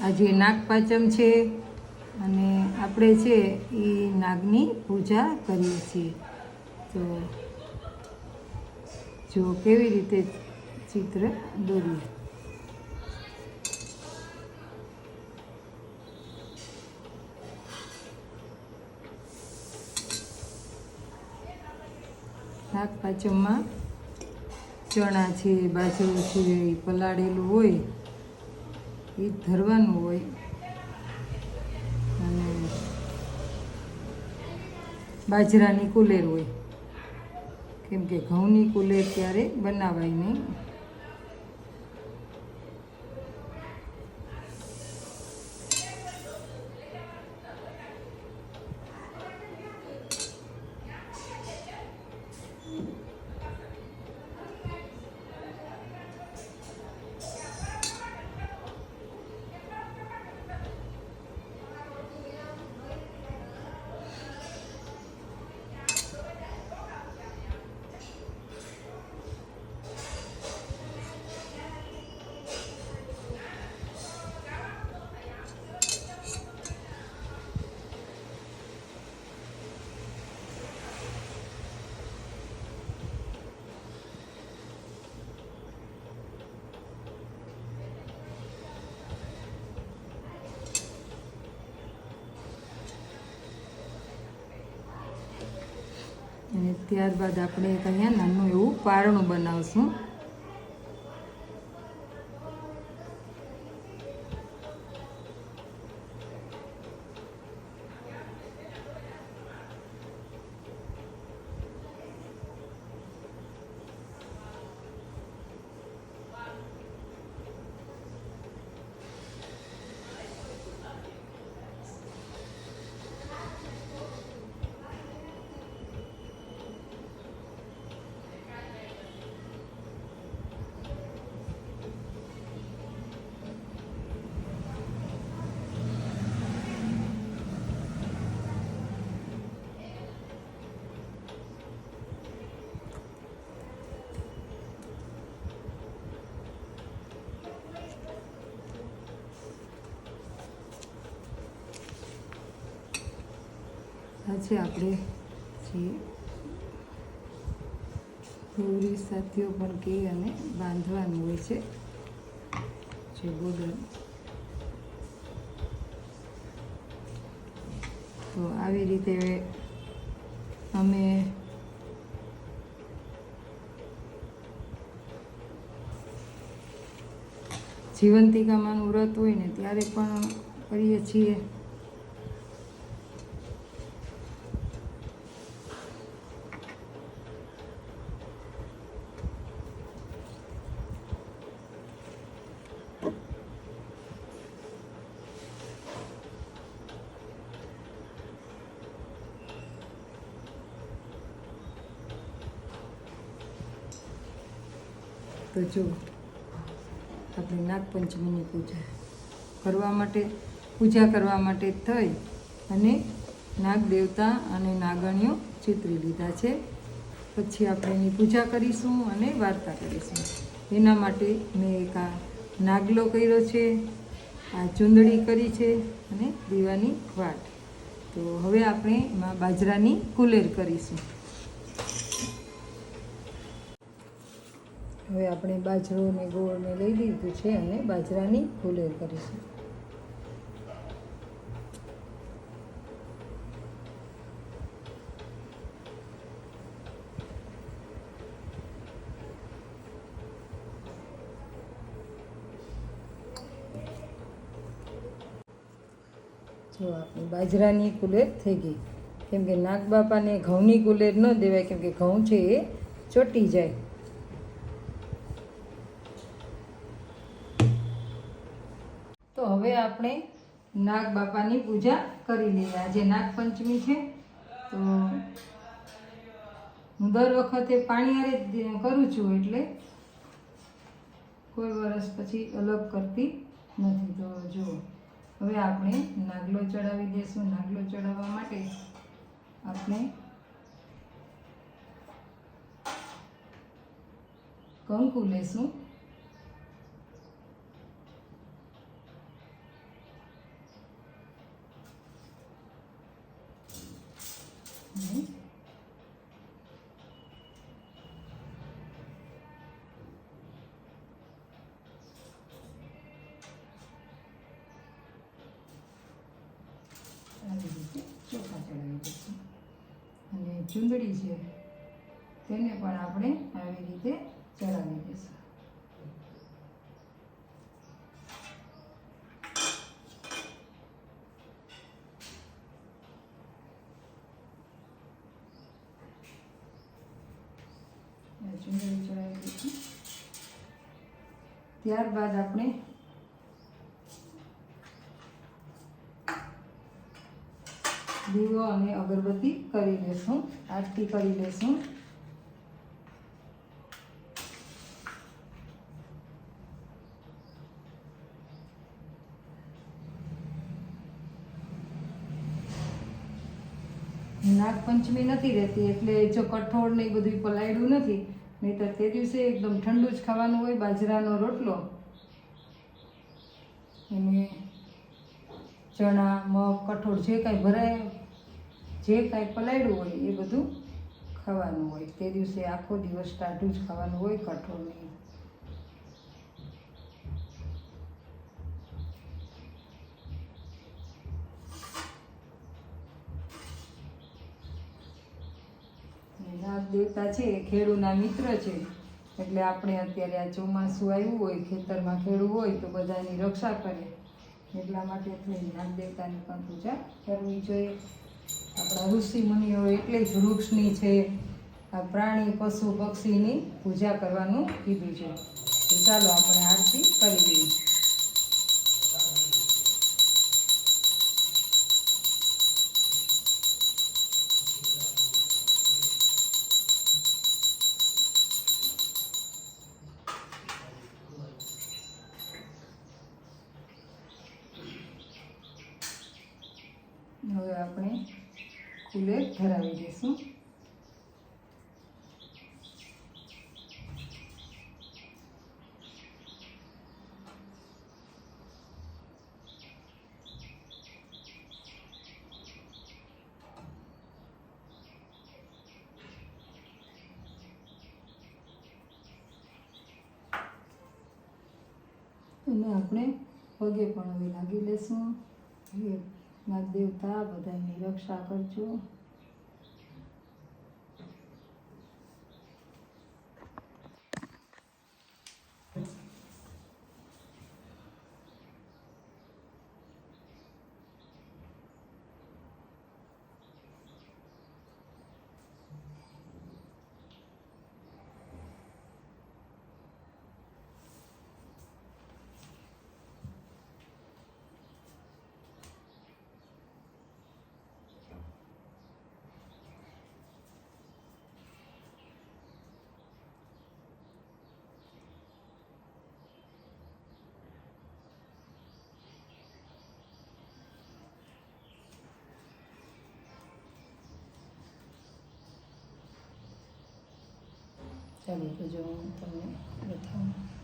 આજે નાગપાંચમ છે અને આપણે છે એ નાગની પૂજા કરીએ છીએ. તો જો કેવી રીતે ચિત્ર દોરીએ. નાગપાંચમમાં ચણા છે, બાજરો છે, એ પલાળેલું હોય એ ધરવાનું હોય અને બાજરાની કુલેર હોય, કેમ કે ઘઉંની કુલેર ત્યારે બનાવાય નહીં. અને ત્યારબાદ આપણે અહીંયા નાનું એવું પારણું બનાવશું. આજે આપણે જે ગૌરી સાથીઓ પણ કહે અને બાંધવાનું હોય છે જે બોર્ડર. તો આવી રીતે અમે જીવંતિકામાંનું વ્રત હોય ને ત્યારે પણ કરીએ છીએ. તો જો આપણે નાગપંચમીની પૂજા કરવા માટે થઈ અને નાગ દેવતા અને નાગણીઓ ચિતરી લીધા છે. પછી આપણે એની પૂજા કરીશું અને વાર્તા કરીશું. એના માટે મેં એક આ નાગલો કર્યો છે, આ ચૂંદડી કરી છે અને દીવાની વાટ. તો હવે આપણે એમાં બાજરાની કુલેર કરીશું. હવે આપણે બાજરો અને ગોળને લઈ લીધું છે અને બાજરાની કુલેર કરીશું. જો આપણી બાજરાની કુલેર થઈ ગઈ. કેમ કે નાગબાપાને ઘઉંની કુલેર ન દેવાય, કેમ કે ઘઉં છે એ ચોટી જાય. તો હવે આપણે નાગ બાપાની પૂજા કરી લઈએ. આજે નાગપંચમી છે તો હું દર વખતે પાણી હારે કરું છું, એટલે કોઈ વર્ષ પછી અલગ કરતી નથી. તો જુઓ, હવે આપણે નાગલો ચડાવી દઈશું. નાગલો ચડાવવા માટે આપણે કંકુ લેશું. ચૂંદડી છે તેને પણ આપણે આવી રીતે ચડાવી દઈશું. ચૂંદડી ચડાવી દઈશું. ત્યારબાદ આપણે દીવો અને અગરબત્તી કરી લેશું, આરતી કરી લેશું. નાગપંચમી નથી રહેતી એટલે જો કઠોળ ને એ બધું પલાળ્યું નથી, નહીંતર તે દિવસે એકદમ ઠંડુ જ ખાવાનું હોય. બાજરાનો રોટલો અને ચણા, મગ, કઠોળ જે કાંઈ ભરાય, જે કાંઈ પલાળ્યું હોય એ બધું ખાવાનું હોય. તે દિવસે આખો દિવસ ટાઢું જ ખાવાનું હોય કઠોળની. નાગ દેવતા છે એ ખેડૂના મિત્ર છે, એટલે આપણે અત્યારે આ ચોમાસું આવ્યું હોય, ખેતરમાં ખેડૂ હોય તો બધાની રક્ષા કરે, એટલા માટે નાગ દેવતાની પણ પૂજા કરવી જોઈએ. આપણા ઋષિ મુનિઓ એટલે જ વૃક્ષની છે, આ પ્રાણી પશુ પક્ષીની પૂજા કરવાનું કીધું છે. તો ચાલો આપણે આરતી કરી દઈએ. હવે આપણે ખુલે ધરાવી દઈશું. અને આપણે પગે પણ હવે લાગી લેશું. નાગ દેવતા બધાની રક્ષા કરજો. ચાલો તો જો હું તમને બતાવું.